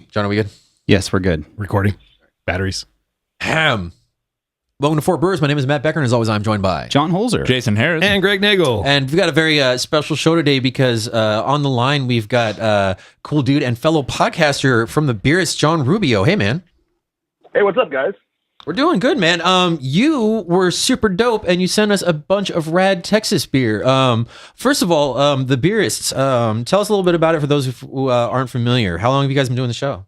John, are we good? Yes, we're good. Recording. Batteries. Welcome to Fort Brewers. My name is Matt Becker, and as always, I'm joined by John Holzer. Jason Harris. And Greg Nagel. And we've got a very special show today because on the line, we've got cool dude and fellow podcaster from the Beerists, John Rubio. Hey, man. Hey, what's up, guys? We're doing good, man. You were super dope, and you sent us a bunch of rad Texas beer. First of all, the Beerists, tell us a little bit about it for those who aren't familiar. How long have you guys been doing the show?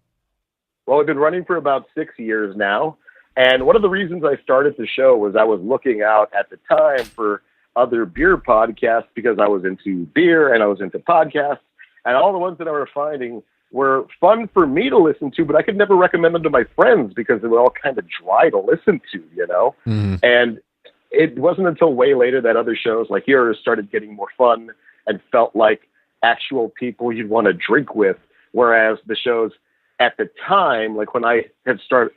Well, we've been running for about 6 years now. And one of the reasons I started the show was I was looking out at the time for other beer podcasts because I was into beer and I was into podcasts. And all the ones that I were finding were fun for me to listen to, but I could never recommend them to my friends because they were all kind of dry to listen to, you know? Mm-hmm. And it wasn't until way later that other shows like yours started getting more fun and felt like actual people you'd want to drink with. Whereas the shows at the time, like when I had started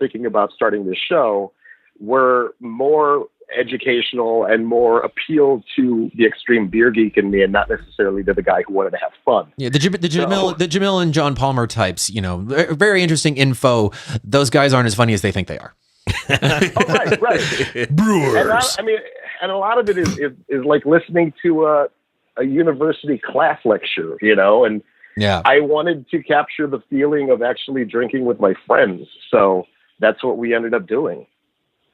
thinking about starting this show, were more educational and more appealed to the extreme beer geek in me and not necessarily to the guy who wanted to have fun. Yeah, the Jamil and John Palmer types, you know, very interesting info. Those guys aren't as funny as they think they are. right. Brewers. And a lot of it is like listening to a university class lecture, you know, and yeah, I wanted to capture the feeling of actually drinking with my friends. So that's what we ended up doing.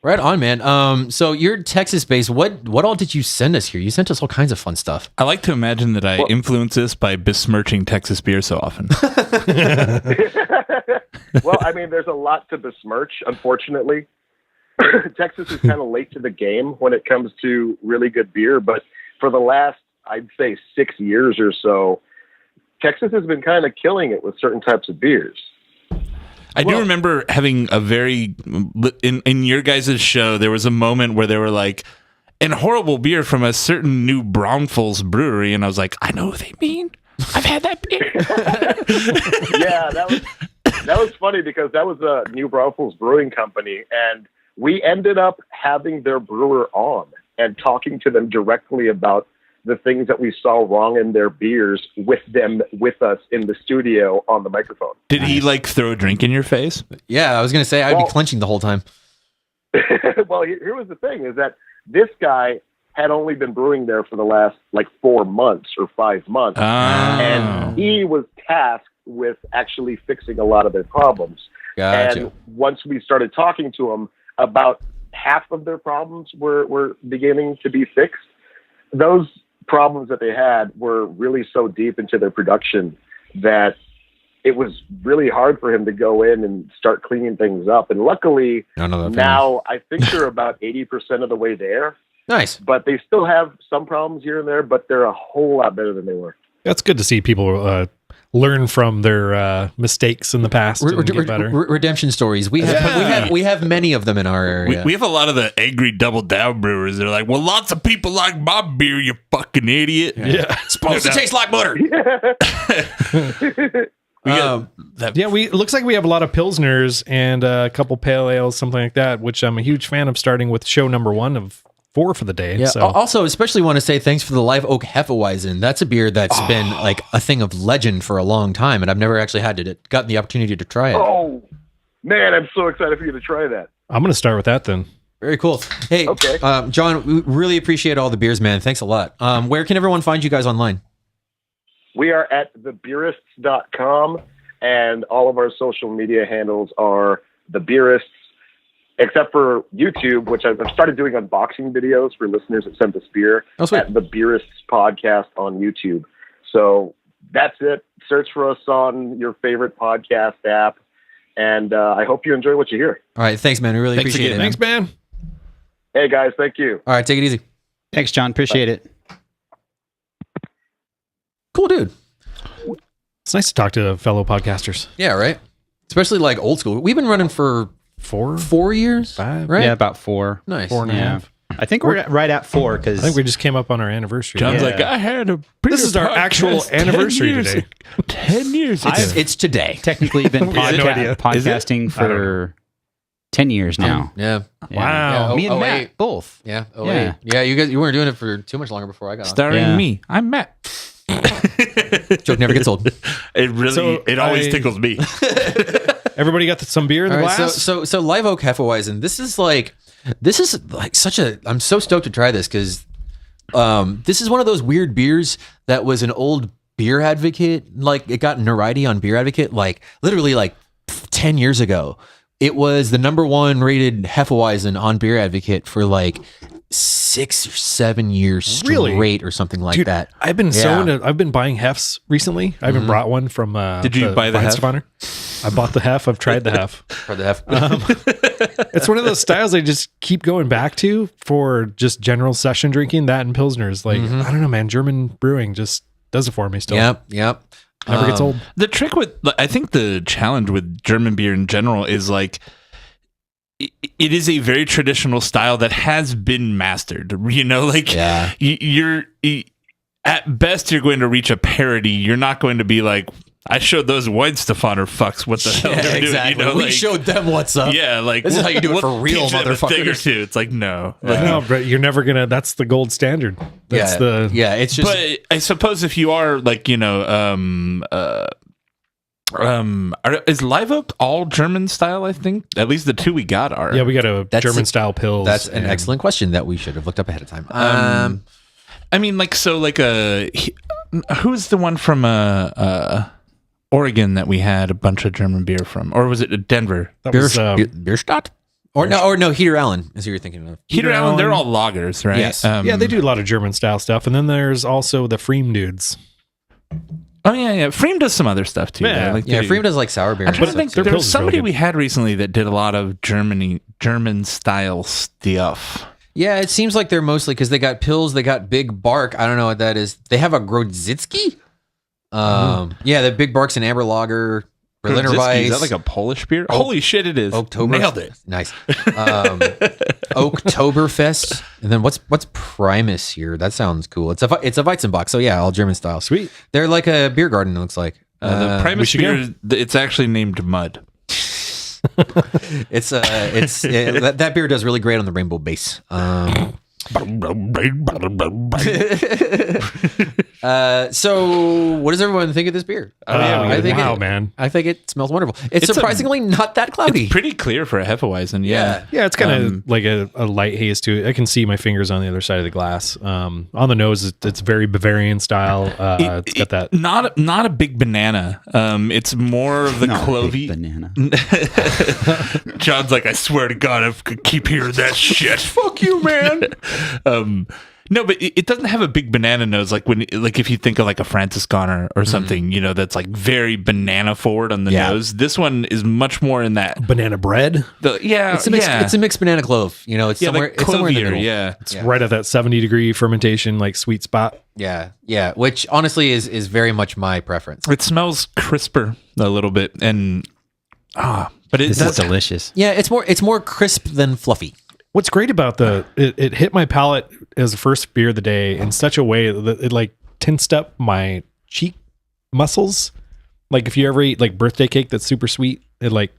Right on, man. So you're Texas-based. What all did you send us here? You sent us all kinds of fun stuff. I like to imagine that I influence this by besmirching Texas beer so often. Well, I mean, there's a lot to besmirch, unfortunately. Texas is kind of late to the game when it comes to really good beer. But for the last, I'd say 6 years or so, Texas has been kind of killing it with certain types of beers. I do remember having a very, in your guys' show, there was a moment where they were like, and horrible beer from a certain New Braunfels brewery. And I was like, I know who they mean. I've had that beer. Yeah, that was funny because that was a New Braunfels brewing company. And we ended up having their brewer on and talking to them directly about the things that we saw wrong in thetheir beers with us in the studio on the microphone. Did he like throw a drink in your face? Yeah, I was going to say I'd be clenching the whole time. Well, here was the thing is that this guy had only been brewing there for the last like 4 months or 5 months. And he was tasked with actually fixing a lot of their problems. Gotcha. And once we started talking to him, about half of their problems were beginning to be fixed. Those problems that they had were really so deep into their production that it was really hard for him to go in and start cleaning things up. And luckily now I think they're about 80% of the way there. Nice. But they still have some problems here and there, but they're a whole lot better than they were. That's good to see people learn from their mistakes in the past and get better. Redemption stories. We have many of them in our area. We have a lot of the angry double down brewers. They're like, well, lots of people like my beer, you fucking idiot. Yeah. It's supposed to taste like butter. It looks like we have a lot of Pilsners and a couple Pale Ales, something like that, which I'm a huge fan of, starting with show number 1 of 4 for the day. Yeah. So. Also, especially want to say thanks for the Live Oak Hefeweizen. That's a beer that's been like a thing of legend for a long time, and I've never actually gotten the opportunity to try it. Oh, man, I'm so excited for you to try that. I'm going to start with that then. Very cool. Hey, okay. John, we really appreciate all the beers, man. Thanks a lot. Where can everyone find you guys online? We are at thebeerists.com, and all of our social media handles are the Beerists, except for YouTube, which I've started doing unboxing videos for listeners that send us beer at the Beerists podcast on YouTube. So that's it. Search for us on your favorite podcast app, and I hope you enjoy what you hear. All right. Thanks, man. We really appreciate it. Thanks, man. Hey, guys. Thank you. All right. Take it easy. Thanks, John. Appreciate it. Cool dude. It's nice to talk to fellow podcasters. Yeah, right? Especially like old school. We've been running for 4 years, 5, right? Yeah, about 4. Nice. 4 and a half. I think we're right at 4 because I think we just came up on our anniversary. John's like, I had a This is our actual anniversry today. 10 years ago. It's today. Technically been podcasting for 10 years now. Yeah. Wow. Me and Matt both. Yeah. Yeah. You guys, you weren't doing it for too much longer before I got on. Starring me. I'm Matt. Joke never gets old. It always tickles me. Everybody got some beer in the glass? So Live Oak Hefeweizen. This is like such a. I'm so stoked to try this because this is one of those weird beers that was an old Beer Advocate. Like it got notoriety on Beer Advocate. Like literally like 10 years ago. It was the #1 rated Hefeweizen on Beer Advocate for like 6 or 7 years straight or something like that. I've been I've been buying hefs recently. I haven't brought one from Did you buy the hef? I bought the hef. I've tried the hef. For the hef. It's one of those styles I just keep going back to for just general session drinking, that and Pilsners. Like, I don't know, man, German brewing just does it for me still. Yep. Never gets old. The trick I think the challenge with German beer in general is like, it is a very traditional style that has been mastered. You know, like you're at best you're going to reach a parody. You're not going to be like, I showed those Weizenstephaner fucks what the hell they're exactly. doing. You know, We like, showed them what's up. Yeah, like this is how you do it for real, motherfuckers. It's like no, No, but you're never gonna. That's the gold standard. That's It's just. But I suppose if you are like is Live Oak all German style? I think at least the two we got are. Yeah, we got a German style pills. That's an excellent question that we should have looked up ahead of time. I mean, like who's the one from Oregon that we had a bunch of German beer from, or was it Denver? That was Bierstadt? Or no, Heater Allen is who you're thinking of. Heater Allen, they're all lagers, right? Yes. yeah, they do a lot of German style stuff, and then there's also the Freem dudes. Oh yeah. Freem does some other stuff too. Yeah. Freem does like sour beer. I'm trying to think. There was pills is somebody really we had recently that did a lot of German style stuff. Yeah, it seems like they're mostly because they got pills, they got Big Bark. I don't know what that is. They have a Grodzicki. Yeah, the Big Bark's an amber lager. Berliner Weiss. Is that like a Polish beer? Holy shit, it is. Nailed it. Nice. Oktoberfest. And then what's Primus here? That sounds cool. It's a Weizenbock. So yeah, all German style. Sweet. They're like a beer garden, it looks like. The Primus beer, it's actually named Mud. That beer does really great on the rainbow base. So what does everyone think of this beer? I think it smells wonderful. It's surprisingly not that cloudy. It's pretty clear for a Hefeweizen. Yeah. It's kind of like a light haze to it. I can see my fingers on the other side of the glass. On the nose, it's very Bavarian style. It's got that not a big banana. It's more of the clovey banana. John's like, I swear to God, I could keep hearing that shit. fuck you, man. No, but it doesn't have a big banana nose like if you think of like a Franciscaner or something, you know, that's like very banana forward on the nose. This one is much more in that banana bread. It's a mixed banana clove. You know, it's somewhere in the middle. Yeah, it's right at that 70-degree fermentation like sweet spot. Yeah, which honestly is very much my preference. It smells crisper a little bit, and but it's delicious. Yeah, it's more crisp than fluffy. What's great about it hit my palate as the first beer of the day in such a way that it like tensed up my cheek muscles. Like if you ever eat like birthday cake that's super sweet, it like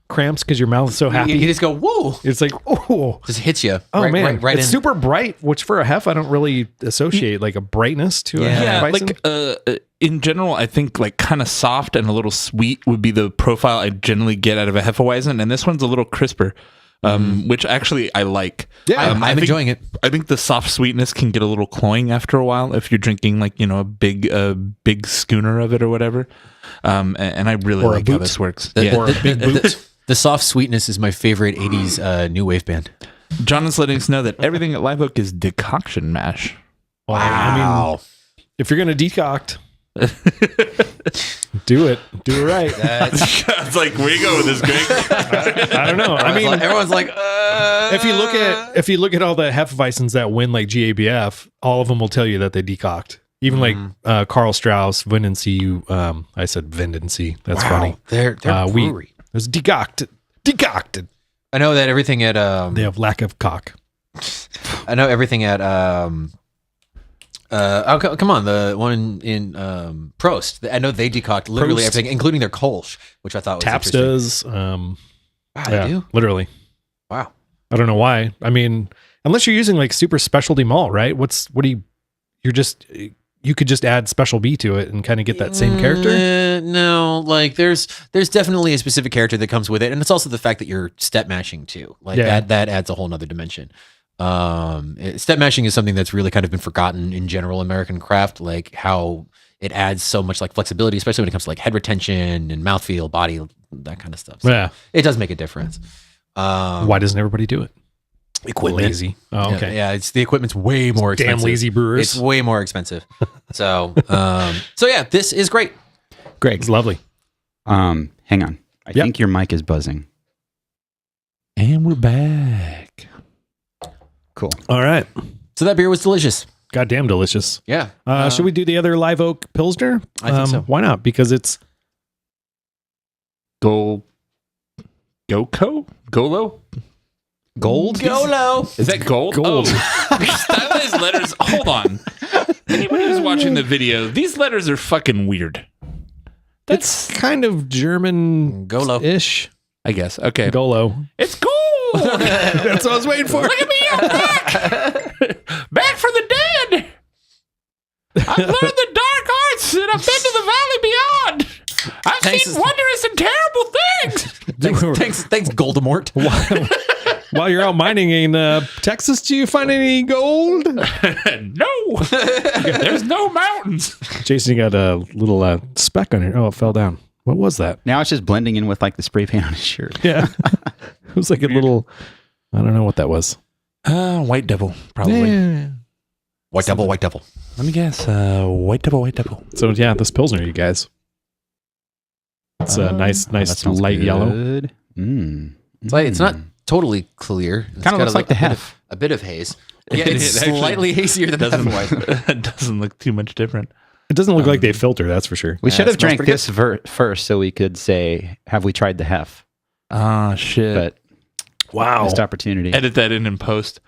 cramps because your mouth is so happy. You just go, whoa. It's like, oh. Just hits you. Oh, man. It's super bright, which for a hef, I don't really associate like a brightness to a Hefeweizen. Like in general, I think like kind of soft and a little sweet would be the profile I generally get out of a Hefeweizen. And this one's a little crisper. Which actually I like. Yeah, I'm enjoying it. I think the soft sweetness can get a little cloying after a while if you're drinking like, you know, a big schooner of it or whatever. And I really like how this works. Big boot. The soft sweetness is my favorite 80s new wave band. John is letting us know that everything at Live Oak is decoction mash. Wow. I mean, if you're going to decoct, do it right. It's like, where you go with this, Greg? I don't know. I mean, everyone's like, if you look at all the Hefeweizens that win like GABF, all of them will tell you that they decoct. Even like Carl Strauss, Vindency. I said Vindency. That's funny. They're brewery. It's decocted. I know that everything at they have lack of cock. I know everything at come on, the one in Prost. I know they decoct literally everything, including their Kolsch, which I thought was Taps interesting. does. They do? Literally. Wow. I don't know why. I mean, unless you're using like super specialty malt, right? You're just you could just add Special B to it and kind of get that same character? No, like there's definitely a specific character that comes with it, and it's also the fact that you're step mashing too. Like that adds a whole nother dimension. Step mashing is something that's really kind of been forgotten in general American craft, like how it adds so much like flexibility, especially when it comes to like head retention and mouthfeel, body, that kind of stuff. So it does make a difference. Why doesn't everybody do it? Equipment. Lazy. Oh, okay. Yeah, it's the equipment's way more expensive. Damn lazy brewers. It's way more expensive. So yeah, this is great. Greg, It's lovely. hang on. I think your mic is buzzing. And we're back. Cool. All right. So that beer was delicious. Goddamn delicious. Yeah. Should we do the other live oak Pilsner? I think so. Why not? Because it's Golo? Gold? Golo. Is that gold? Gold. Oh. Stylized letters. Hold on. Anybody who's watching the video, these letters are fucking weird. it's kind of German-ish. I guess. Okay. Golo. It's gold. That's what I was waiting for. Look at me, I'm back. Back from the dead. I've learned the dark arts and I've been to the valley beyond. I've seen wondrous and terrible things. Thanks, Goldemort. While you're out mining in Texas, do you find any gold? No. There's no mountains. Jason, you got a little speck on here. Oh, it fell down. What was that? Now it's just blending in with like the spray paint on his shirt. Yeah. It was like a little, I don't know what that was. White devil, probably. Yeah. White devil. Let me guess. White devil. So yeah, this Pilsner, you guys. It's a nice that sounds light yellow. good. It's not totally clear. Kind of looks like the Hef. A bit of haze. Yeah, it's It actually slightly hazier than the Hefeweizen. It doesn't look too much different. It doesn't look like they filter, that's for sure. We should have it smells drank pretty this first so we could say, have we tried the Hef? Ah, shit. But Wow. missed opportunity. Edit that in post.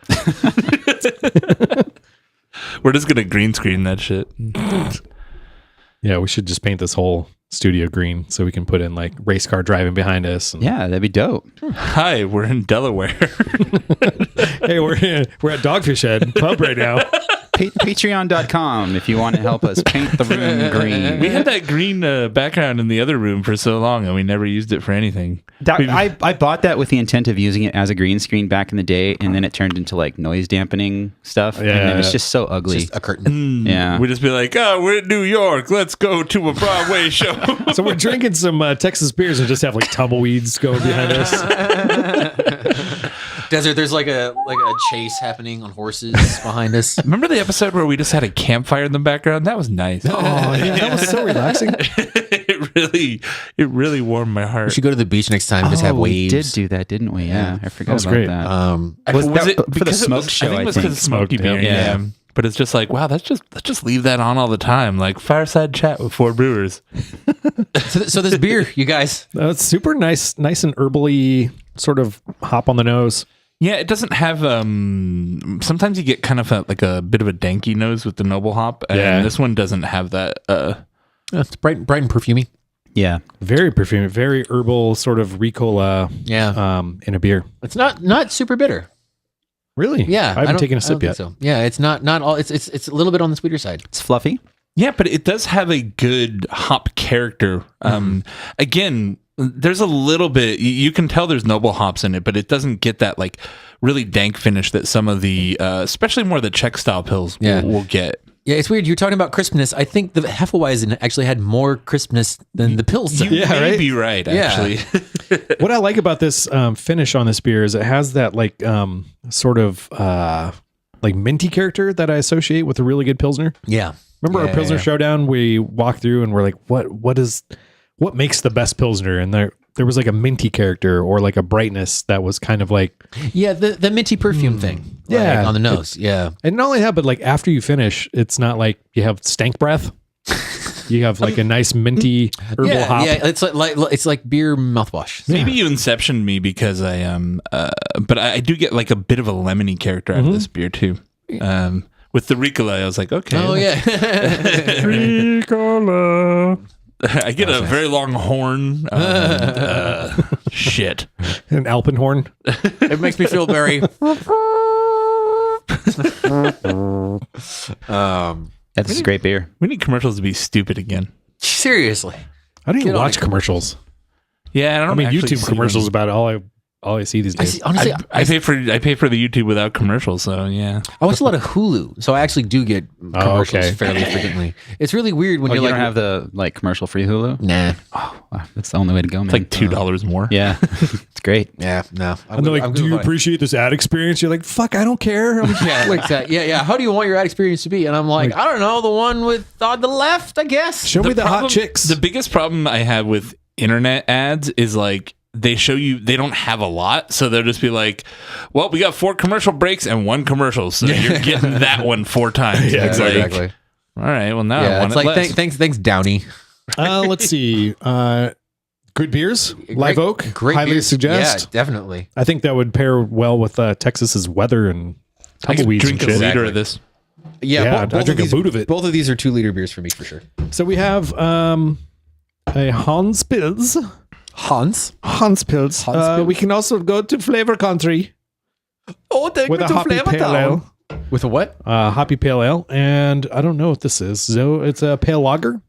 We're just going to green screen that shit. Yeah, we should just paint this whole studio green so we can put in like race car driving behind us. And, Yeah, that'd be dope. Hi, we're in Delaware. hey, we're at Dogfish Head pub right now. Patreon.com if you want to help us paint the room green. We had that green background in the other room for so long, and we never used it for anything. I bought that with the intent of using it as a green screen back in the day, and then it turned into like noise dampening stuff. Yeah. And then it's just so ugly. Just a curtain. Yeah. We'd just be like, oh, we're in New York. Let's go to a Broadway show. So we're drinking some Texas beers and just have like tumbleweeds going behind us. Desert, there's like a chase happening on horses behind us. Remember the episode where we just had a campfire in the background? That was nice. Oh, yeah, that was so relaxing. it really warmed my heart. We should go to the beach next time and just have we waves. did do that, didn't we? Yeah, I forgot was about great. that. Was that it for the because smoke show, I think it was I because of smoky Smoked, beer. yeah. Yeah. But it's just like, wow, let's just leave that on all the time, like fireside chat with four brewers. So this beer, you guys. It's super nice and herbally, sort of hop on the nose. Yeah, it doesn't have. Sometimes you get kind of like a bit of a danky nose with the noble hop, and this one doesn't have that. It's bright and perfumey. Yeah. Very perfumy, very herbal, sort of Ricola. Yeah. In a beer. It's not super bitter. Really? Yeah. I haven't taken a sip yet. So. Yeah, it's not all. It's a little bit on the sweeter side. It's fluffy. Yeah, but it does have a good hop character. Again, there's a little bit. You can tell there's noble hops in it, but it doesn't get that like really dank finish that some of the, especially more of the Czech style pills will get. Yeah, it's weird. You're talking about crispness. I think the Hefeweizen actually had more crispness than the Pilsener. You may be right, actually. What I like about this finish on this beer is it has that like sort of like minty character that I associate with a really good Pilsner. Yeah. Remember our Pilsner Showdown? We walked through and we're like, what makes the best Pilsner? And there was like a minty character or like a brightness that was kind of like... Yeah, the minty perfume thing. Yeah. Like on the nose. Yeah. And not only that, but like after you finish, it's not like you have stank breath. You have like a nice minty herbal hop. Yeah, it's like beer mouthwash. Maybe you inceptioned me because I but I do get like a bit of a lemony character out of this beer too. With the Ricola, I was like, okay. Oh yeah. Ricola. I get a very long horn. Shit. An Alpenhorn. It makes me feel very That's a great beer. We need commercials to be stupid again. Seriously. I don't even Get on watch it. commercials. Yeah, I mean, actually YouTube see commercials them. about all I see these days. Honestly, I pay for the YouTube without commercials, so yeah. I watch a lot of Hulu, so I actually do get commercials okay. fairly frequently. It's really weird when Oh, you're you like, don't have the commercial free Hulu? nah, Wow, that's the only way to go, man. It's like $2 more. Yeah, it's great. yeah, no. And they're like, "Do you appreciate this ad experience?" You're like, "Fuck, I don't care." I'm Yeah, like, exactly. Yeah. How do you want your ad experience to be? And I'm like, I don't know, the one with on the left, I guess. show me the hot chicks. The biggest problem I have with internet ads is like they show you they don't have a lot, so they'll just be like, "Well, we got 4 commercial breaks and 1 commercial, so you're getting that one 4 times." Yeah, It's like, exactly. all right, well now I Yeah, want it's it like less. thanks, Downey. Let's see. Good beers, Live Oak. Great highly beers. suggest. Yeah, definitely. I think that would pair well with Texas's weather and I could tumbleweeds and drink a shit. liter of this. Yeah, both I drink of a boot of it. Both of these are 2-liter beers for me for sure. So we have a Hans Pils. Hans. Hans Pils. Hans Pils. We can also go to Flavor Country Oh, take with me a to hoppy Flavor pale Town. ale. With a what? Hoppy pale ale, and I don't know what this is. So it's a pale lager,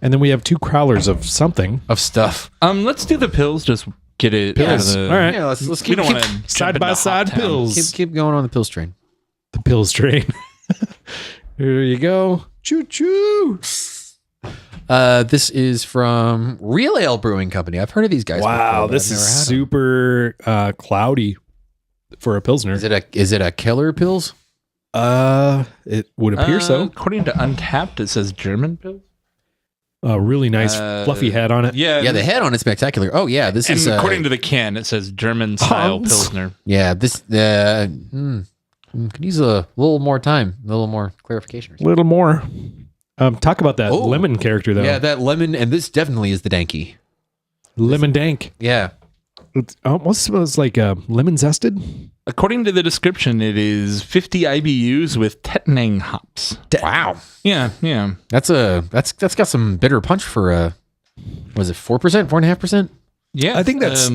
and then we have 2 crowlers of something. Of stuff. Let's do the pills. Just get it out of Pills. the. All right. Yeah, let's We keep, don't keep, want to Side by side pills. keep going on the pills train. The pills train. Here you go. Choo choo. This is from Real Ale Brewing Company. I've heard of these guys. Wow, before, but this I've is never had 'em. super cloudy for a pilsner. Is it a killer pills? It would appear so. According to Untapped, it says German pills. A really nice fluffy head on it. Yeah, Yeah, the head on it's spectacular. Oh yeah, this and is according to the can, it says German style Hans. pilsner. yeah this could use a little more time, a little more clarification. A little more. Talk about that Oh. lemon character though. Yeah, that lemon, and this definitely is the danky. Lemon dank. Yeah, It almost smells like lemon zested. According to the description, it is 50 IBUs with Tecna hops. wow, Yeah. that's got some bitter punch for a. Was it 4%, 4.5%? Yeah. I think that's-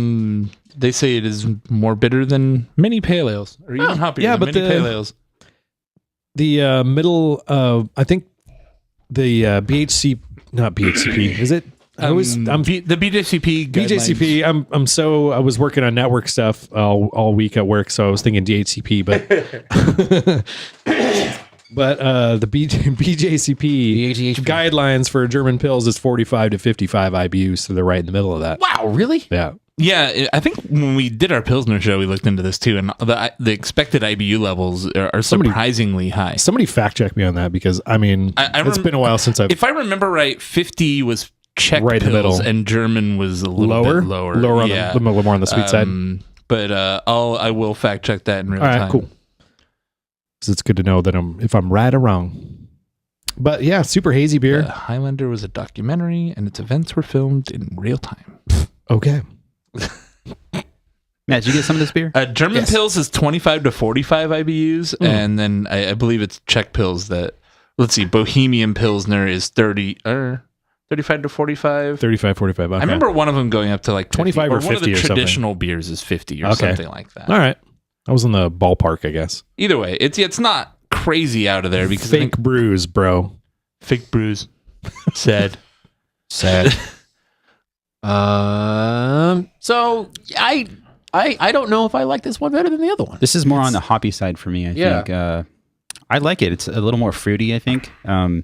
they say it is more bitter than many pale ales, or even hoppier yeah, than but many the- pale ales. The middle, I think the BHC, not BHCP, is it? I'm The BJCP guidelines. BJCP. I was working on network stuff all week at work, so I was thinking DHCP, but the BJCP BHCP. guidelines for German pills is 45 to 55 IBUs, so they're right in the middle of that. Wow, really? Yeah. Yeah, I think when we did our Pilsner show, we looked into this too, and the expected IBU levels are surprisingly high. Somebody fact check me on that because it's been a while since I've If I remember right, 50 was Czech Right in the pills, middle. and German was a little bit lower. on yeah. the more on the sweet side. But I will fact check that in real All right, time. cool. So it's good to know that if I'm right or wrong. But yeah, super hazy beer. Highlander was a documentary, and its events were filmed in real time. Okay. Matt, did you get some of this beer? German Yes. pills is 25 to 45 IBUs, and then I believe it's Czech pills that, let's see, Bohemian Pilsner is 35 to 45. 35, 45. Okay. I remember one of them going up to like 50, 25 or one of 50 the or something. traditional beers is 50 or Okay. something like that. All right. I was in the ballpark, I guess. Either way, it's not crazy out of there because I Fake think brews, bro. fake brews. Sad. Sad. So I don't know if I like this one better than the other one. This is more on the hoppy side for me, I Yeah. think. I like it. It's a little more fruity, I think. The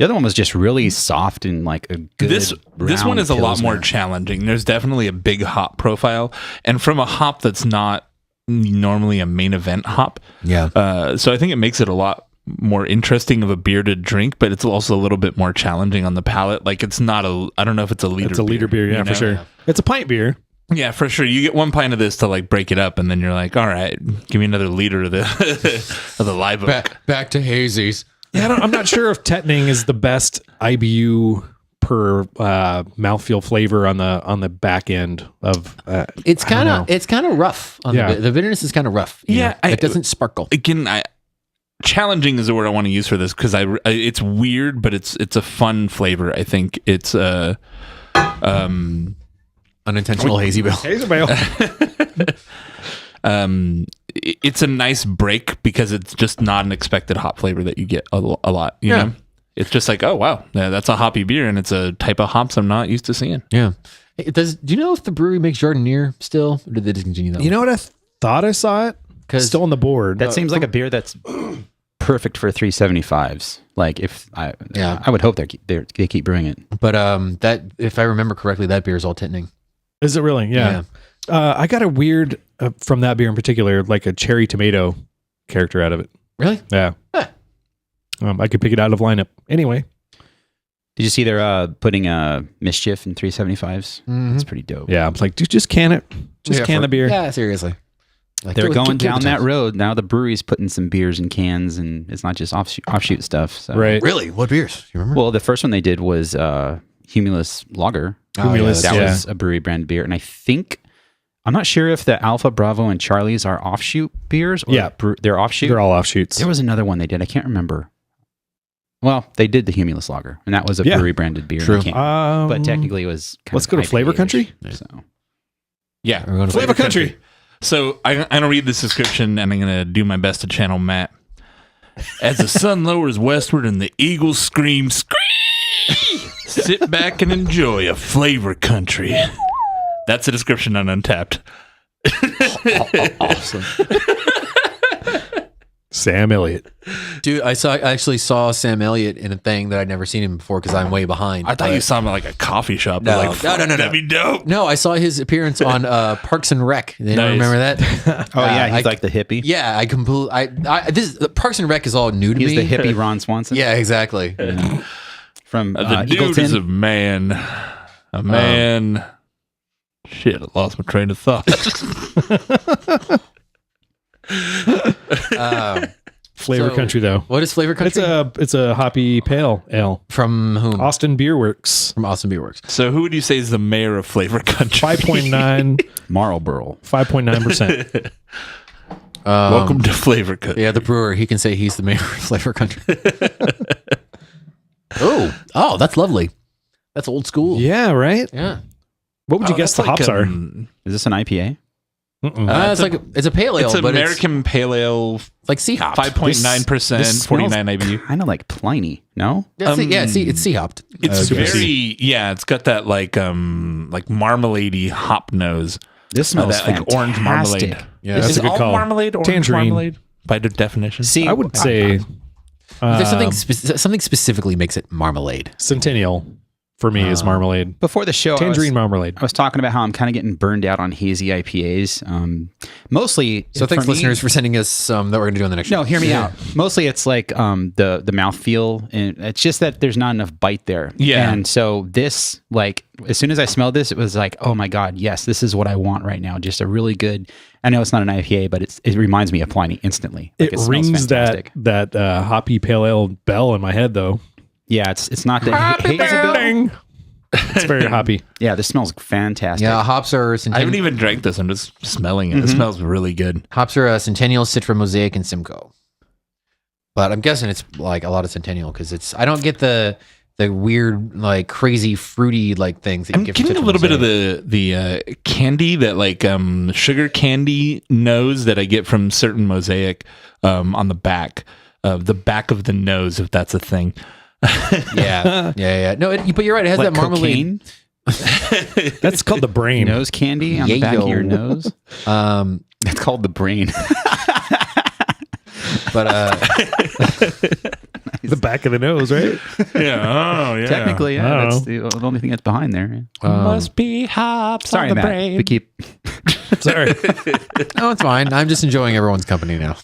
other one was just really soft and like a good This brown one is a lot more Pilsner. challenging. There's definitely a big hop profile, and from a hop that's not normally a main event hop. Yeah. So I think it makes it a lot more interesting of a beer to drink, but it's also a little bit more challenging on the palate. Like it's not I don't know if it's a liter. It's a liter beer, yeah, you for know? sure. It's a pint beer. Yeah, for sure. You get one pint of this to like break it up, and then you're like, all right, give me another liter of the of the live oak. Back to hazies. Yeah, I'm not sure if Tetning is the best IBU per mouthfeel flavor on the back end of. It's kind of rough. On Yeah. the bitterness is kind of rough. you Yeah, know? It doesn't sparkle. Again, challenging is the word I want to use for this because it's weird, but it's a fun flavor. I think it's Unintentional hazy bill. Hazel ale. it's a nice break because it's just not an expected hop flavor that you get a lot. You know, it's just like, oh wow, that's a hoppy beer, and it's a type of hops I'm not used to seeing. Yeah. Do you know if the brewery makes Jardinier still, or did they discontinue that? You know what? I thought I saw it. Still on the board. That seems like a beer that's perfect for 375s. Like I would hope they keep brewing it. But that, if I remember correctly, that beer is all tinning. Is it really? Yeah. I got a weird from that beer in particular, like a cherry tomato character out of it. Really? Yeah. Huh. I could pick it out of lineup anyway. Did you see they're putting Mischief in 375s? It's pretty dope. Yeah, I'm like, dude, just can it. Just can the beer. Yeah, seriously. Like, They're going give it down a that chance. road. Now the brewery's putting some beers in cans, and it's not just offshoot stuff. So. Right. Really? What beers? You remember? Well, the first one they did was Humulus Lager. Humulus, that yeah. was a brewery brand beer. And I think, I'm not sure if the Alpha, Bravo, and Charlie's are offshoot beers. Or they're offshoot. They're all offshoots. There was another one they did. I can't remember. Well, they did the Humulus Lager, and that was a brewery branded beer. True. In a can. But technically it was kind let's of go to Flavor IPA-ish, Country? So. Yeah, We're going to Flavor Country. So I'm going to read this description, and I'm going to do my best to channel Matt. As the sun lowers westward and the eagles scream, scream, sit back and enjoy a Flavor Country. That's the description on Untapped. Awesome. Sam Elliott. Dude, I actually saw Sam Elliott in a thing that I'd never seen him before because I'm way behind. I thought you saw him at like a coffee shop. No, Like, no. That'd be dope. No, I saw his appearance on Parks and Rec. They don't Nice. remember that? Oh, yeah, he's I- like the hippie. Yeah, I completely. This Parks and Rec is all new to He's me. the hippie Ron Swanson. Yeah, exactly. From The dude Eagleton. is a man. A man. Shit, I lost my train of thought. Flavor So- Country, though. What is Flavor Country? It's a hoppy pale ale. From whom? Austin Beer Works. From Austin Beer Works. So who would you say is the mayor of Flavor Country? 5.9, Marlboro. 5.9%. Welcome to Flavor Country. Yeah, the brewer. He can say he's the mayor of Flavor Country. Oh, that's lovely. That's old school. Yeah, right? Yeah. What would you guess the hops are? Is this an IPA? It's a pale ale, It's but American Pale Ale, it's like sea hopped. 5.9%, This 49 IBU. Kind of like Pliny, no? It's sea hopped. It's Okay. very, it's got that like marmalade-y hop nose. This smells that like orange marmalade. fantastic. Yeah, that's Is a good all call. marmalade, orange Tangerine. marmalade by the definition. See, I would say There's something specifically makes it marmalade. Centennial for me is marmalade. before the show, Tangerine marmalade. I was talking about how I'm kind of getting burned out on hazy IPAs. Mostly, So thanks, for me- listeners, for sending us some that we're going to do on the next show. No, hear me out. Mostly, it's like the mouthfeel, and it's just that there's not enough bite there. Yeah. And so this, like, as soon as I smelled this, it was like, oh my god, yes, this is what I want right now. Just a really good. I know it's not an IPA, but it reminds me of Pliny instantly. Like, It smells rings fantastic. that hoppy pale ale bell in my head, though. Yeah, it's not the Happy hazy. Ding. It's very hoppy. Yeah, this smells fantastic. Yeah, hops are I haven't even drank this. I'm just smelling it. It smells really good. Hops are Centennial, Citra, Mosaic, and Simcoe. But I'm guessing it's like a lot of Centennial because I don't get the weird like crazy fruity like things that you I'm get from getting a Citra little bit of Mosaic. the candy, that like sugar candy nose that I get from certain Mosaic on the back of the nose, if that's a thing. Yeah. No, but you're right. It has Like that marmalade. cocaine, That's called the brain. nose candy on the back of your Yayo. nose. That's called the brain. But The back of the nose, right? Yeah. Oh, yeah. Technically, I yeah, don't that's the only thing that's behind there. Must be hops Sorry, on the Matt. brain. We keep. Sorry. no, it's fine. I'm just enjoying everyone's company now.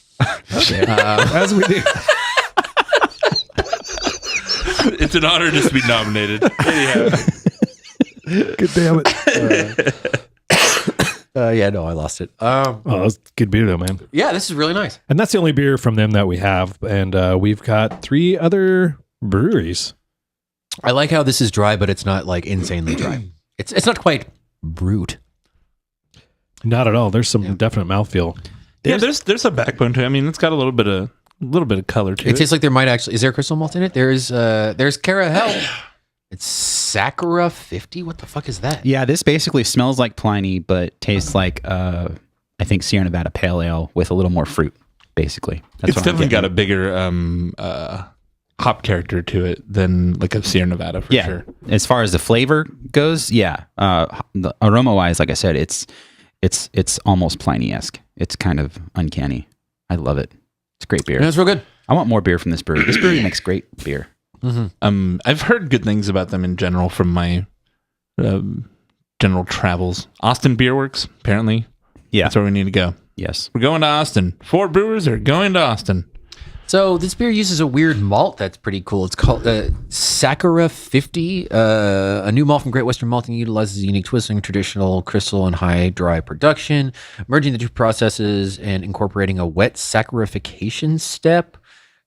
As we do. It's an honor just to be nominated. Anyhow. Good damn it. Yeah, no, I lost it. Oh, that's good beer though, man. Yeah, this is really nice. And that's the only beer from them that we have. And we've got 3 other breweries. I like how this is dry, but it's not like insanely dry. It's not quite brute. Not at all. There's some definite mouthfeel. There's a backbone to it. I mean, it's got a little bit of color to It it. tastes like there might actually. Is there crystal malt in it? There's Cara Hell. It's Sakura 50. What the fuck is that? Yeah, this basically smells like Pliny, but tastes like I think Sierra Nevada Pale Ale with a little more fruit, basically. That's It's what I'm definitely got getting. a bigger hop character to it than like a Sierra Nevada for sure. As far as the flavor goes, the aroma wise, like I said, it's almost Pliny-esque. It's kind of uncanny. I love it. It's great beer. That's real good. I want more beer from this brewery. This brewery makes great beer. I've heard good things about them in general from my general travels. Austin Beer Works, apparently. Yeah. That's where we need to go. Yes. We're going to Austin. 4 brewers are going to Austin. So this beer uses a weird malt that's pretty cool. It's called Sakura 50, a new malt from Great Western Malting. Utilizes a unique twisting, traditional crystal and high dry production, merging the two processes and incorporating a wet saccharification step.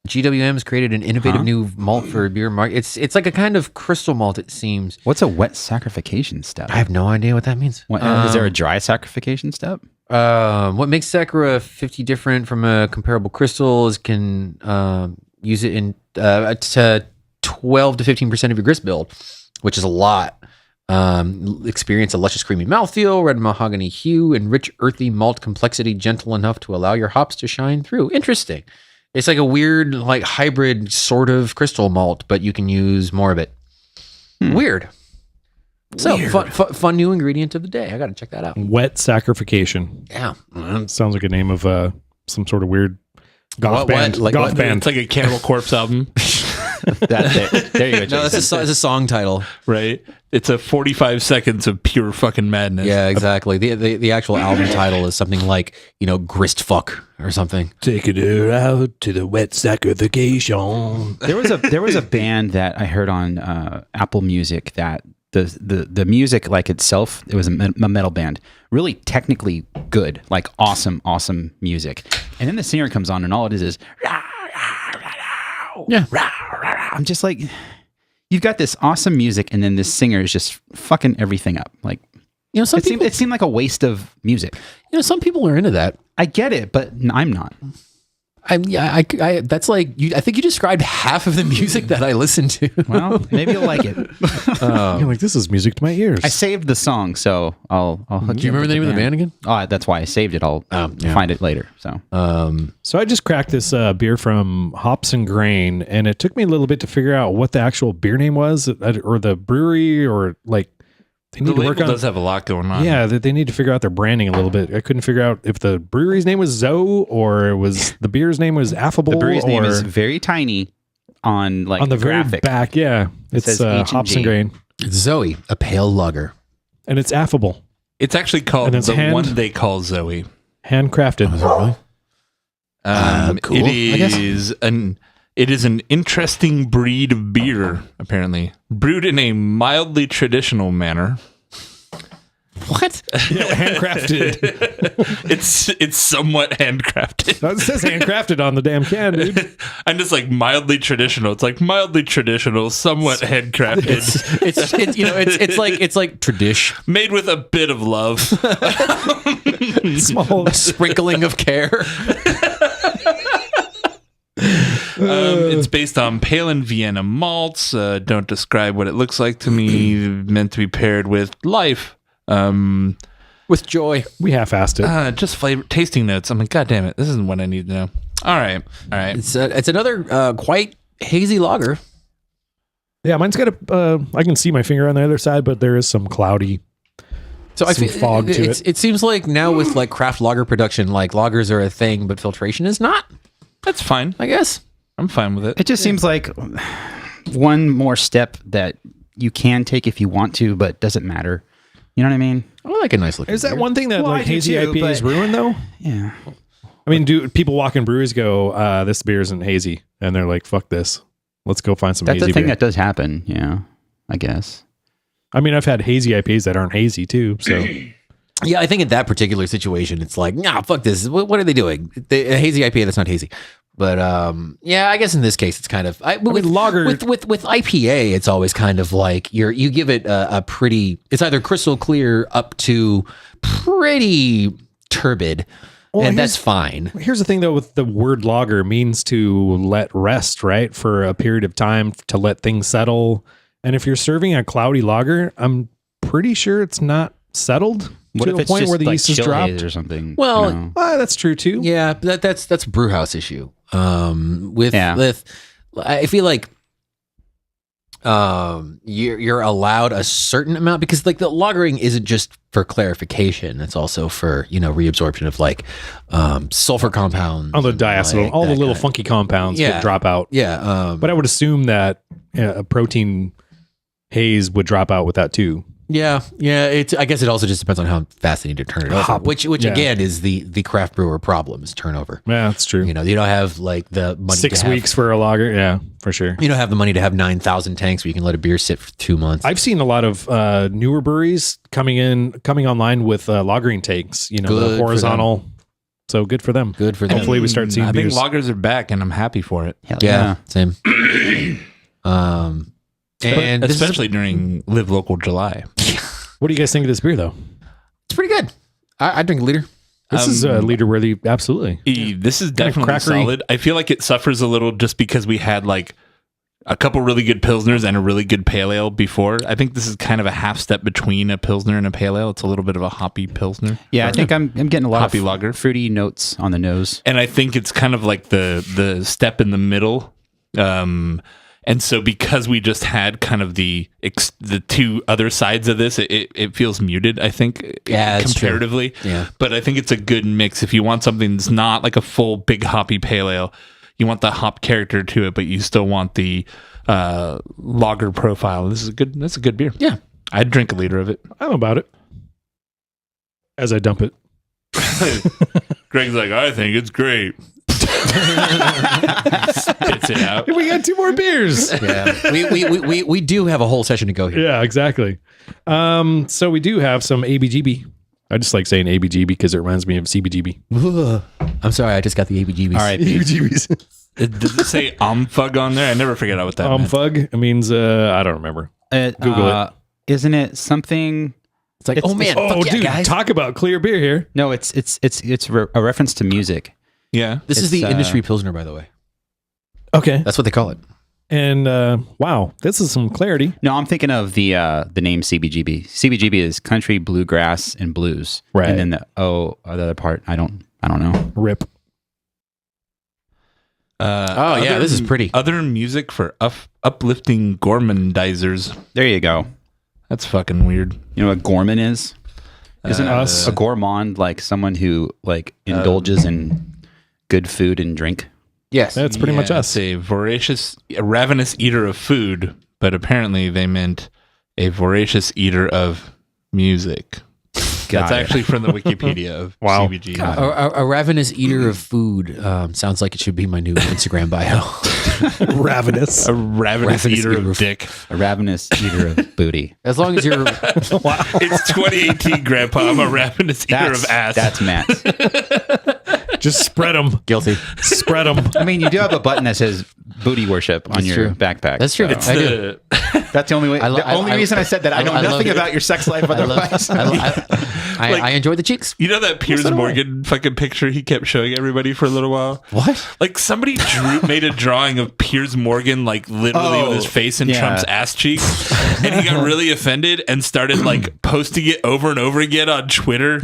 GWM has created an innovative new malt for beer market. It's like a kind of crystal malt, it seems. What's a wet saccharification step? I have no idea what that means. Is there a dry saccharification step? What makes Sakura 50 different from a comparable crystal is can use it in to 12 to 15% of your grist build, which is a lot. Experience a luscious creamy mouthfeel, red mahogany hue, and rich earthy malt complexity, gentle enough to allow your hops to shine through. Interesting. It's like a weird, like hybrid sort of crystal malt, but you can use more of it. Weird. So fun new ingredient of the day. I got to check that out. Wet Saccharification. Yeah. Sounds like a name of some sort of weird goth band. Like goth what? band. It's like a Cannibal Corpse album, There you go, Jason. No, that's a song title. right? It's a 45 seconds of pure fucking madness. Yeah, exactly. The actual album title is something like, Grist Fuck or something. Taking her out to the wet saccharification. There was a band that I heard on Apple Music that the music like itself, it was a metal band, really technically good, like awesome music. And then the singer comes on and all it is Yeah. I'm just like, you've got this awesome music and then this singer is just fucking everything up. Like, it seemed like a waste of music. Some people are into that. I get it, but I'm not. That's like I think you described half of the music that I listen to. Well, maybe you'll like it. You're like, this is music to my ears. I saved the song, so I'll hook Do you remember the name of the band again? Oh, that's why I saved it. I'll find it later. So, So I just cracked this beer from Hops and Grain, and it took me a little bit to figure out what the actual beer name was, or the brewery, or like they The need to work label on. does have a lot going on. Yeah, they need to figure out their branding a little bit. I couldn't figure out if the brewery's name was Zoe or it was the beer's name was Affable. the brewery's name is or very tiny on like on the very graphic. back. Yeah, it's says H&G. Hops and Grain, It's Zoey, a pale lager. and it's Affable, It's actually called And it's the hand- one they call Zoey. handcrafted. Cool, I guess. It is an interesting breed of beer, apparently. Brewed in a mildly traditional manner. What? Handcrafted. It's somewhat handcrafted. It says handcrafted on the damn can, dude. I'm just like mildly traditional. It's like mildly traditional, somewhat handcrafted, It's like tradish, made with a bit of love. Small. a sprinkling of care. It's based on pale and Vienna malts. Don't describe what it looks like to me. Meant to be paired with life. With joy. We half-assed it. Just flavor tasting notes. I'm like, God damn it, this isn't what I need to know. All right. It's another quite hazy lager. Yeah, mine's got a. I can see my finger on the other side, but there is some cloudy. So I Some feel fog to it. It seems like now with like craft lager production, like lagers are a thing, but filtration is not. That's fine. I guess. I'm fine with it. It just seems like one more step that you can take if you want to, but doesn't matter. You know what I mean? I like a nice looking. Is that beer. one thing that Well, like I do hazy too, IPAs but- ruin though? Yeah. I mean, do people walk in breweries go, this beer isn't hazy, and they're like, fuck this, let's go find some That's hazy the thing beer. that does happen. Yeah, I guess. I mean, I've had hazy IPAs that aren't hazy too. So Yeah, I think in that particular situation, it's like, nah, fuck this. What are they doing? A hazy IPA that's not hazy. But yeah, I guess in this case, it's kind of. With lager- with IPA, it's always kind of like you give it a pretty. It's either crystal clear up to pretty turbid, Well, and that's here's- fine. here's the thing though, with the word lager means to let rest, right? For a period of time to let things settle. And if you're serving a cloudy lager, I'm pretty sure it's not settled. What to if the it's point just where the like yeast is chill dropped. haze or something? Well, you know? That's true too. Yeah, but that's a brew house issue. With Yeah. I feel like you're allowed a certain amount, because like the lagering isn't just for clarification, it's also for reabsorption of like sulfur compounds, All the and, diacetyl, like, all the that little kind funky compounds Yeah. would drop out. yeah But I would assume that a protein haze would drop out with that too. yeah I guess it also just depends on how fast they need to turn it over, Hop- which yeah. again is the craft brewer problem, is turnover. Yeah, that's true. You don't have like the money 6 to have, weeks for a lager. Yeah, for sure. you don't have the money to have 9,000 tanks where you can let a beer sit for 2 months. I've seen a lot of newer breweries coming online with lagering tanks, Good the for horizontal. So good for them. Good for them. Hopefully we start seeing I think beers. loggers are back, and I'm happy for it. Hell Yeah, same. And this is- Especially during Live Local July. What do you guys think of this beer though? it's pretty good. I drink a liter. This is leader worthy. Absolutely. This is Kinda definitely crackery. solid. I feel like it suffers a little just because we had like a couple really good Pilsners and a really good Pale Ale before. I think this is kind of a half step between a Pilsner and a Pale Ale. It's a little bit of a hoppy Pilsner. Yeah, I think I'm getting a lot Hoppy of lager. fruity notes on the nose. And I think it's kind of like the step in the middle. And so because we just had kind of the two other sides of this, it feels muted, I think, Yeah, that's true. comparatively. Yeah. But I think it's a good mix. If you want something that's not like a full big hoppy pale ale, you want the hop character to it, but you still want the lager profile. That's a good beer. Yeah. I'd drink a liter of it. I'm about it. As I dump it. Greg's like, I think it's great. Spits it out. We got 2 more beers. Yeah. we do have a whole session to go here. Yeah, exactly. So we do have some ABGB. I just like saying ABGB because it reminds me of CBGB. I'm sorry, I just got the ABGBs. All right, ABGBs. Does it say omfug on there? I never figured out what that meant. Fug. It means I don't remember. Google it. Isn't it something? It's like, oh man, fuck yeah, dude, guys. talk about clear beer here. No, it's a reference to music. Yeah. This is it's, the industry Pilsner, by the way. Okay. That's what they call it. And wow, this is some clarity. No, I'm thinking of the name CBGB. CBGB is country, bluegrass, and blues. Right. And then the other part, I don't know. Rip. Yeah, this is pretty. Other music for uplifting gourmandizers. There you go. That's fucking weird. You know what gourmand is? Isn't Us. a gourmand like someone who like indulges in good food and drink? Yes. That's pretty much us. It's a ravenous eater of food, but apparently they meant a voracious eater of music. That's it. actually from the Wikipedia of Wow. CBG. A ravenous eater of food sounds like it should be my new Instagram bio. Ravenous. A ravenous eater of dick. A ravenous eater of booty. As long as you're It's 2018, Grandpa. I'm a ravenous eater of ass. That's Matt. Just spread them. guilty. Spread them. I mean, you do have a button that says booty worship on That's your true. backpack. That's true. so- It's I do. That's the only way. I lo- the I- only I- reason I said that. I know I love nothing it. about your sex life otherwise. I enjoy the cheeks. You know that Piers Morgan fucking picture he kept showing everybody for a little while? What? Like somebody made a drawing of Piers Morgan, like literally with his face in yeah. Trump's ass cheek, and he got really offended and started like posting it over and over again on Twitter,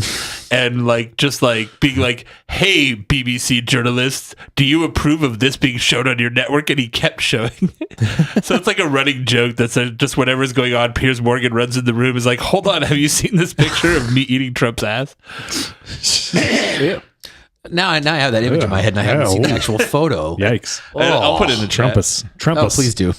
and like just like being like, "Hey, BBC journalists, do you approve of this being shown on your network?" And he kept showing it. So it's like a running joke that says just whatever's going on, Piers Morgan runs in the room, is like, "Hold on, have you seen this picture of me eating Trump's ass?" Now I have that image in my head, and I haven't seen the Yeah. actual photo. Yikes. I'll put it in the chat. Trumpus. Oh, please do.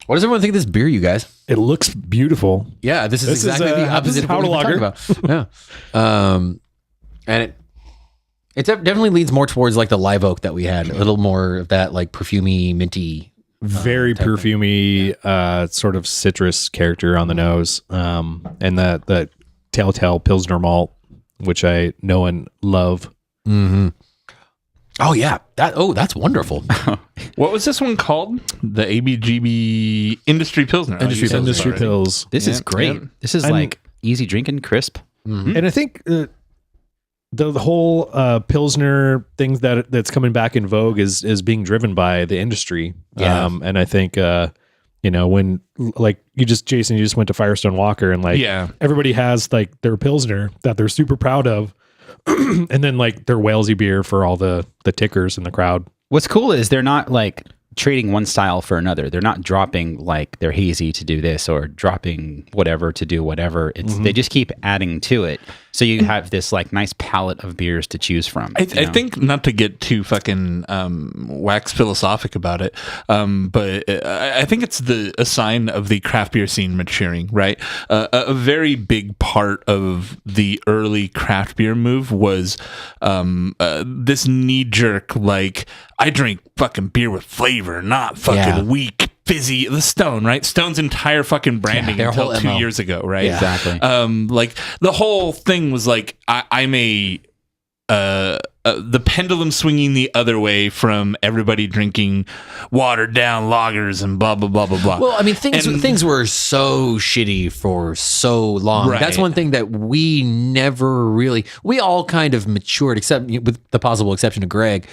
What does everyone think of this beer, you guys? It looks beautiful. Yeah, this is This is, exactly the this opposite is of what how to we've been lager. talking about. Yeah. And it definitely leans more towards like the live oak that we had. A little more of that like perfumey, minty. Very type of- perfumey, sort of citrus character on the nose. And that telltale Pilsner malt, which I know and love. Mm-hmm. Oh yeah, that's wonderful. What was this one called? The ABGB Industry Pilsner. Industry Pilsner. Industry already. Pills. This is Yeah, great. yeah. This is And- like easy drinking, crisp. Mhm. And I think the whole Pilsner thing that's coming back in vogue is being driven by the industry. Yeah. And I think You know, when like Jason, you just went to Firestone Walker and like everybody has like their Pilsner that they're super proud of. And then like their Walesy beer for all the tickers in the crowd. What's cool is they're not like trading one style for another. They're not dropping like their hazy to do this or dropping whatever to do whatever. It's they just keep adding to it. So you have this like nice palette of beers to choose from. I think, not to get too fucking wax philosophic about it, but I think it's a sign of the craft beer scene maturing, right? A very big part of the early craft beer move was this knee jerk, like, I drink fucking beer with flavor, not fucking weak, fizzy. The Stone, right? Stone's entire fucking branding until 2 years ago, right? Yeah. Exactly. Like the whole thing was like, I'm the pendulum swinging the other way from everybody drinking watered down lagers and blah blah blah blah blah. Well, I mean, things were so shitty for so long. Right. That's one thing that we never really. We all kind of matured, except with the possible exception of Greg.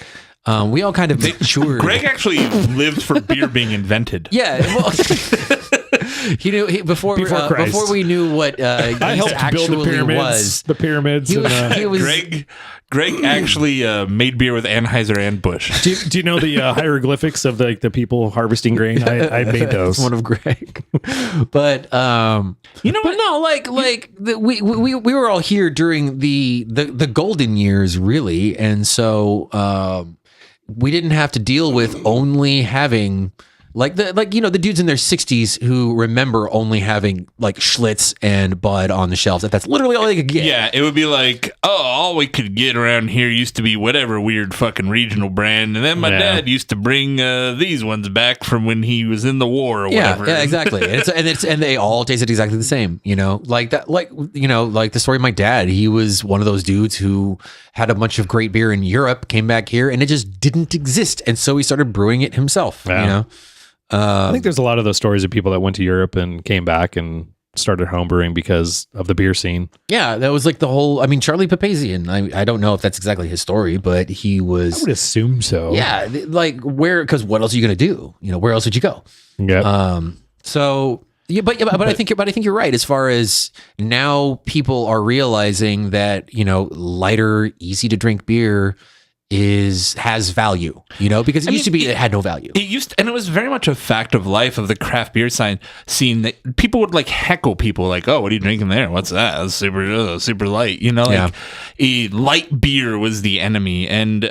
We all kind of matured. Greg actually lived for beer being invented. Yeah. Well, he knew before Christ. before we knew what I helped build the pyramids. The pyramids. He and, was Greg actually made beer with Anheuser and Busch. do you know the hieroglyphics of the people harvesting grain? I made those. one of Greg. But You know but what? no, we were all here during the golden years, really, and so we didn't have to deal with only having the dudes in their 60s who remember only having like Schlitz and Bud on the shelves. That's literally all they could get. Yeah, it would be like, all we could get around here used to be whatever weird fucking regional brand, and then my dad used to bring these ones back from when he was in the war or whatever. Yeah, exactly. And they all tasted exactly the same. You know, like that. Like the story of my dad. He was one of those dudes who had a bunch of great beer in Europe, came back here, and it just didn't exist, and so he started brewing it himself. Yeah. You know. I think there's a lot of those stories of people that went to Europe and came back and started homebrewing because of the beer scene. Yeah, that was like the whole. I mean, Charlie Papazian. I don't know if that's exactly his story, but he was. I would assume so. Yeah, like where? Because what else are you going to do? You know, where else would you go? Yeah. So yeah, but I think you're right. As far as now, people are realizing that lighter, easy to drink beer has value, because it used to be it had no value. And it was very much a fact of life of the craft beer scene that people would like heckle people like, oh, what are you drinking there? What's that? That's super light. A light beer was the enemy. And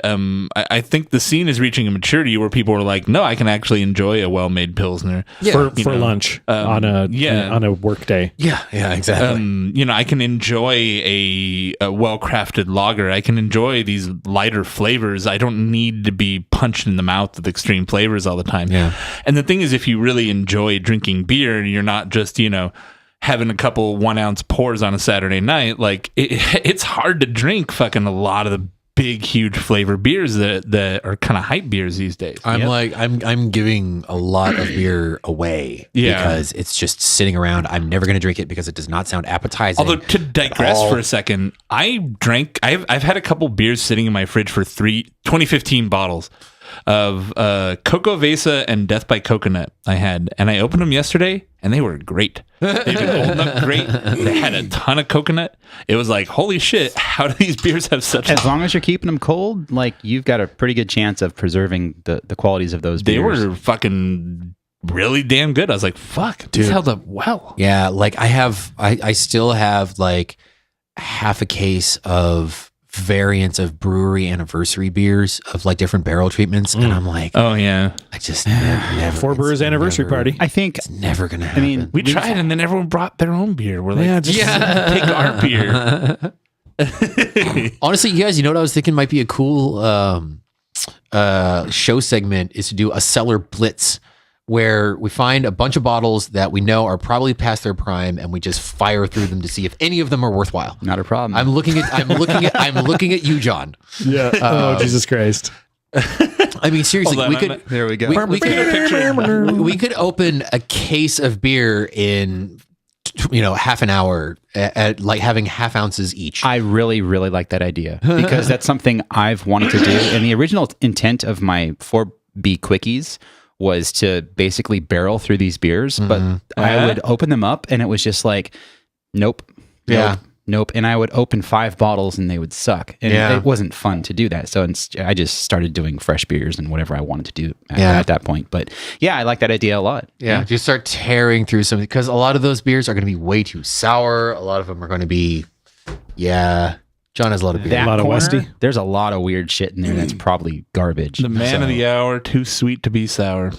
I think the scene is reaching a maturity where people are like, no, I can actually enjoy a well-made Pilsner for lunch on a work day. Yeah, exactly. I can enjoy a well-crafted lager. I can enjoy these lighter flavors. I don't need to be punched in the mouth with extreme flavors all the time. Yeah. And the thing is, if you really enjoy drinking beer and you're not just, having a couple 1 ounce pours on a Saturday night, like it's hard to drink fucking a lot of the big, huge flavor beers that are kind of hype beers these days. I'm giving a lot of beer away because it's just sitting around. I'm never going to drink it because it does not sound appetizing. Although, to digress for a second, I've had a couple beers sitting in my fridge for 2015 bottles of Coco Vesa and Death by Coconut I had, and I opened them yesterday and they were great. They've been holding up great. They had a ton of coconut. It was like, holy shit, how do these beers have such as long as you're keeping them cold, like you've got a pretty good chance of preserving the qualities of those beers. They were fucking really damn good. I was like, fuck, these held up well. Yeah, like I still have like half a case of variants of brewery anniversary beers of like different barrel treatments, and I'm like, oh yeah, I just never. Four Brewers anniversary party. I think It's never gonna happen. I mean, we tried, and then everyone brought their own beer. We're like, take our beer. Honestly, you guys, you know what I was thinking might be a cool show segment is to do a cellar blitz, where we find a bunch of bottles that we know are probably past their prime, and we just fire through them to see if any of them are worthwhile. not a problem. I'm looking at you, John. Yeah. Oh, Jesus Christ. I mean, seriously, Hold on, there we go. we could open a case of beer in half an hour at like having half ounces each. I really, really like that idea because that's something I've wanted to do. And the original intent of my 4B quickies was to basically barrel through these beers, but I would open them up and it was just like, nope. Yeah. Nope. And I would open 5 bottles and they would suck. And it wasn't fun to do that. So I just started doing fresh beers and whatever I wanted to do at that point. But yeah, I like that idea a lot. Yeah, you start tearing through something because a lot of those beers are going to be way too sour. A lot of them are going to be, John has a lot of beer. That A lot of corner, Westy. There's a lot of weird shit in there that's probably garbage. The man of the hour, too sweet to be sour.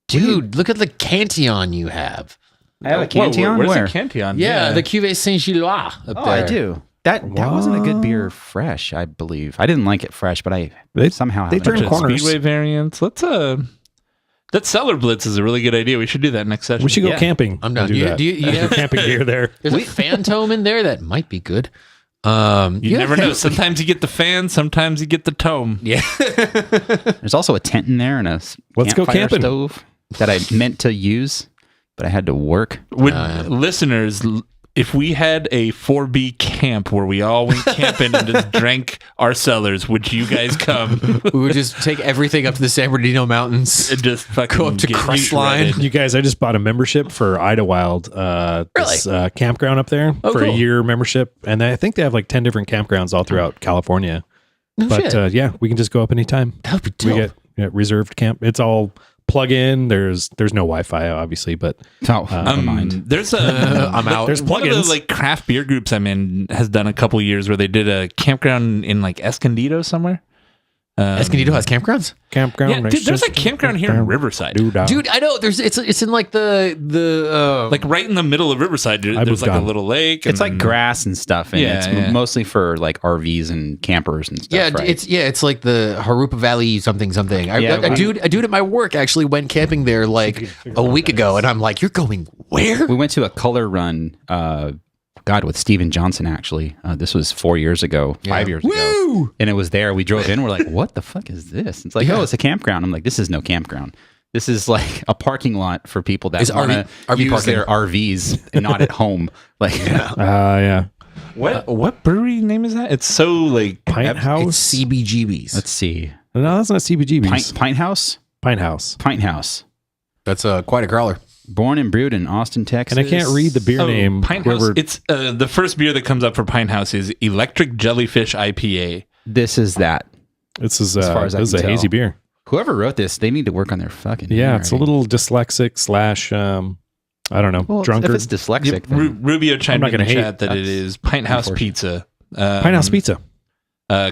Dude, look at the Cantillon you have. I have a Cantillon. Where's Where? the Cantillon? Yeah, the Cuvée Saint-Gillois up Oh, there. I do. That wasn't a good beer fresh, I believe. I didn't like it fresh, but I somehow they have turn it. corners. Speedway variants. Let's that cellar blitz is a really good idea. We should do that next session. We should go camping. I'm down. and do that. Do you have camping gear there. There's a Phantom in there that might be good. You never know. Sometimes you get the fan, sometimes you get the tome. Yeah. There's also a tent in there and a Let's go campfire camping. stove that I meant to use, but I had to work. Would listeners, if we had a 4B camp where we all went camping and just drank our cellars, would you guys come? We would just take everything up to the San Bernardino Mountains. And just fucking Go up to get Crestline. shredded? You guys, I just bought a membership for Idlewild, this campground up there for cool. a year membership. And I think they have like 10 different campgrounds all throughout California. No But shit. yeah, we can just go up anytime. That would be We dope. get reserved camp. It's all plug in. There's no Wi-Fi, obviously, but Oh, never mind. There's a I'm out. there's one of the plugins. like craft beer groups I'm in has done a couple years where they did a campground in like Escondido somewhere. Escondido has campgrounds? Campground. Yeah, dude, there's a campground here in Riverside. Dude, I know. It's in like the Like right in the middle of Riverside, there's moved like on. a little lake. And It's like then- grass and stuff, and Yeah, it's yeah. mostly for like RVs and campers and stuff. yeah, right? it's like the Harupa Valley something. Yeah, a dude at my work actually went camping there like a week ago, and I'm like, you're going where? We went to a color run, with Steven Johnson, actually. This was 4 years ago, 5 years ago. And it was there. We drove in. We're like, what the fuck is this? It's like, oh, it's a campground. I'm like, this is no campground. This is like a parking lot for people that It's want to RV use parking. their RVs and not at home. Like, yeah. What brewery name is that? It's so like Pint It's House. CBGBs. let's see. No, that's not CBGB's. Pint House? Pint House. Pint House. That's quite a growler. Born and brewed in Austin, Texas. And I can't read the beer name. Pine where House. we're- It's the first beer that comes up for Pine House is Electric Jellyfish IPA. This is that. This is as far as I this is can a hazy tell. beer. Whoever wrote this, they need to work on their fucking Yeah, handwriting. it's a little dyslexic / I don't know, well, drunkard. If it's dyslexic, then Rubio chimed not in the gonna hate. chat that it That's is Pine House unfortunate. Pizza. Pint House Pizza.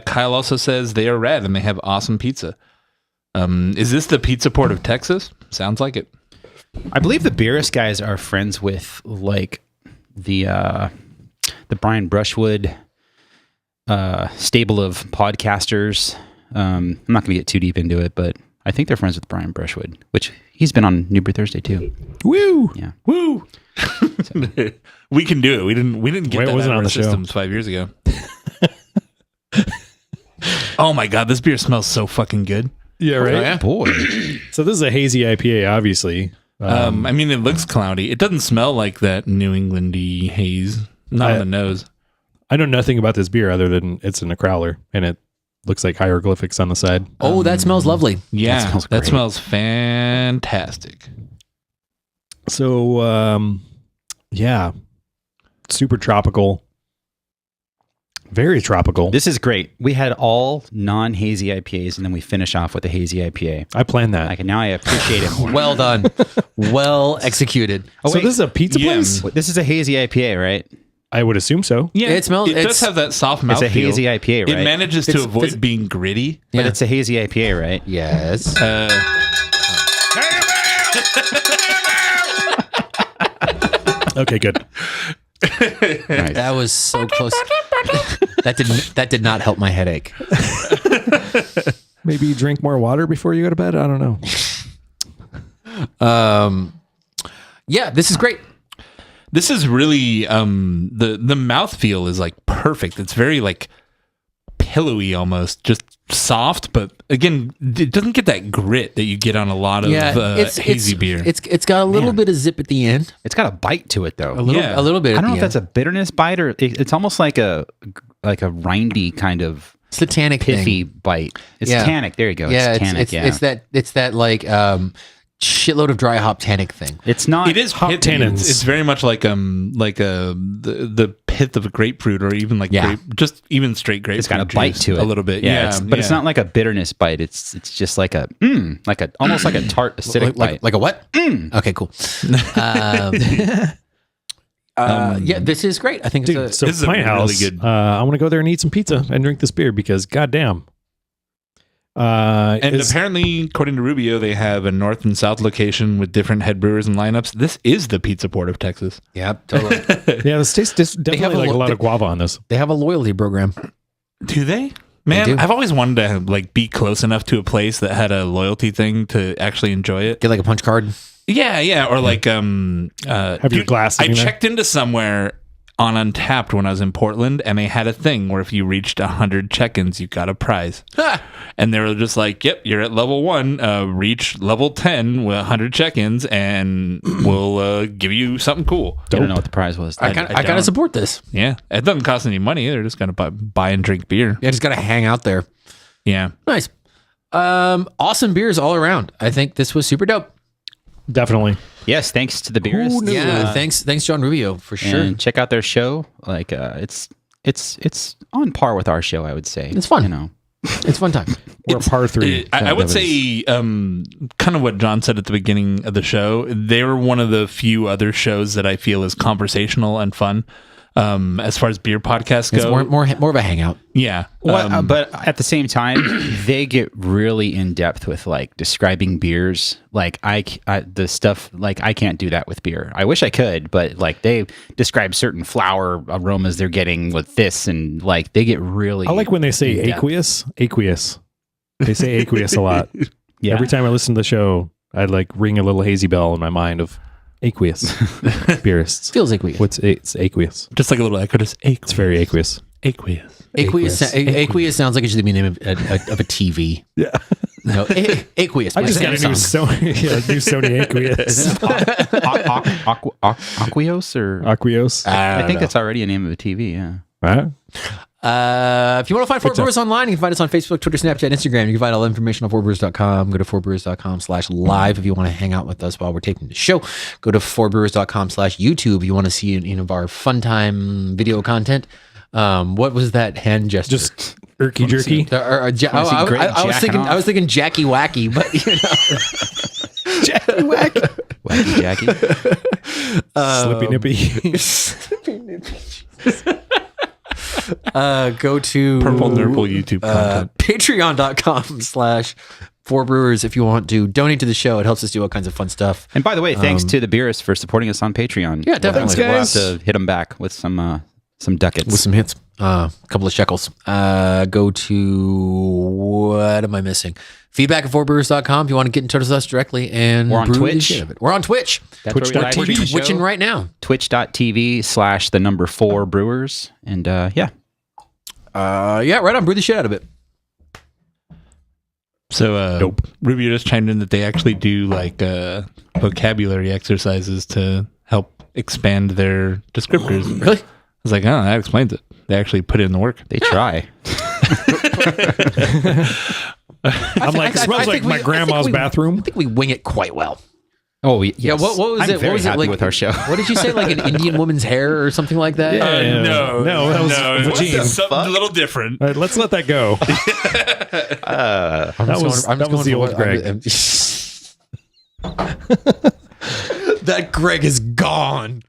Kyle also says they are rad and they have awesome pizza. Is this the pizza port of Texas? Sounds like it. I believe the Beerists guys are friends with like the Brian Brushwood stable of podcasters. I'm not going to get too deep into it, but I think they're friends with Brian Brushwood, which he's been on New Brew Thursday too. Woo! Yeah. Woo! We can do it. We didn't get Wait, it that wasn't out of on our the show. systems 5 years ago. Oh my god, this beer smells so fucking good. Yeah, right. yeah? Boy, So this is a hazy IPA, obviously. I mean, it looks cloudy. It doesn't smell like that New Englandy haze. Not on the nose. I know nothing about this beer other than it's in a crowler and it looks like hieroglyphics on the side. Oh, that smells lovely. Yeah, smells that great. smells fantastic. So, yeah, super tropical, very tropical. this is great. We had all non-hazy IPAs, and then we finish off with a hazy IPA. I planned that. Now I appreciate it more. Well done. Well executed. Oh, so wait. this is a pizza Yeah. place? This is a hazy IPA, right? I would assume so. Yeah, It smells- It does it's- have that soft mouthfeel. It's a hazy IPA, right? It manages to It's- avoid it's- being gritty. But Yeah. it's a hazy IPA, right? Yes. Okay, good. Nice. That was so close. That did not help my headache. Maybe drink more water before you go to bed. I don't know. Yeah, this is great. This is really the mouthfeel is like perfect. It's very like pillowy almost, just soft, but again, it doesn't get that grit that you get on a lot of hazy beer. It's got a little bit of zip at the end. It's got a bite to it, though. A little bit. I At don't know the if that's a bitterness bite or it's almost like a rindy kind of it's the tannic pithy thing. bite. It's Yeah. tannic. There you go. Yeah, it's tannic. it's that like shitload of dry hop tannic thing. It's not. It is hop pithy. tannins. It's very much like the pith of a grapefruit, or even like just even straight grapefruit. It's got a bite juice to it a little bit. Yeah, but it's not like a bitterness bite. It's just like a almost like a tart acidic bite. Like a what? Okay, cool. Yeah, this is great. I think Dude, it's so this is my a house, really good- I want to go there and eat some pizza and drink this beer because goddamn. And apparently, according to Rubio, they have a north and south location with different head brewers and lineups. This is the pizza port of Texas. yeah, totally. Yeah, this tastes definitely have like a lot of guava on this. They have a loyalty program. Do they? Man, They do. I've always wanted to like be close enough to a place that had a loyalty thing to actually enjoy it. Get like a punch card. Yeah, or like Have your glass I sitting there? checked into somewhere on Untapped when I was in Portland, and they had a thing where if you reached 100 check-ins, you got a prize. And they were just like, "Yep, you're at level 1. Reach level 10 with 100 check-ins, and we'll give you something cool." I don't know what the prize was. I gotta don't. support this. Yeah, it doesn't cost any money. They're just gonna buy and drink beer. Yeah, just gotta hang out there. Yeah. Nice. Awesome beers all around. I think this was super dope. Definitely. Yes, thanks to the Beerists. Yeah, thanks, John Rubio, for sure. And check out their show. Like it's on par with our show, I would say. It's fun. You know. It's a fun time. We're a par 3. I would say kind of what John said at the beginning of the show. They were one of the few other shows that I feel is conversational and fun as far as beer podcasts It's go. more of a hangout. Yeah. Well, but at the same time, they get really in depth with like describing beers. Like the stuff, like I can't do that with beer. I wish I could, but like they describe certain flower aromas they're getting with this, and like they get really. I like when they say in-depth. aqueous. They say aqueous a lot. Yeah. Every time I listen to the show, I like ring a little hazy bell in my mind of aqueous beerists. Feels aqueous. It's aqueous. Just like a little echo. Just It's very aqueous. aqueous. Aqueous sounds like it should be the name of a TV. Yeah. No, aqueous. I just got a new Sony aqueous. Aqueous or Aqueous. I think that's already a name of a TV. Yeah. Huh? If you want to find Four Brewers online, you can find us on Facebook, Twitter, Snapchat, Instagram. You can find all the information on fourbrewers.com. Go to fourbrewers.com/live if you want to hang out with us while we're taping the show. Go to fourbrewers.com/YouTube if you want to see any of our fun time video content. What was that hand gesture? Just irky jerky. I was thinking Jackie Wacky, but you know. Jackie Wacky. Wacky Jackie. Slippy nippy. Go to Purple Nurple YouTube content. patreon.com/fourbrewers if you want to donate to the show. It helps us do all kinds of fun stuff. And by the way, thanks to the Beerists for supporting us on Patreon. Yeah, definitely. Thanks, We'll have guys. to hit them back with some ducats. With some hits, a couple of shekels. Go to, what am I missing? Feedback@fourbrewers.com if you want to get in touch with us directly and We're on brew the Twitch. shit of it. We're on Twitch. That's where we live Twitch.tv. stream the show. Twitching right now. Twitch.tv/4brewers. And yeah. Yeah, right on. Brew the shit out of it. So Dope. Rubio just chimed in that they actually do like vocabulary exercises to help expand their descriptors. Really? I was like, oh, that explains it. They actually put in the work. They try. I'm like, it smells like my grandma's bathroom. I think we wing it quite well. Oh, yes. Yeah, what was I'm it? very What was happy it like with our show. What did you say? Like an Indian woman's hair or something like that? No, that was Vagine. something a little different. All right, let's let that go. I'm just that was the for old what- Greg. That Greg is gone.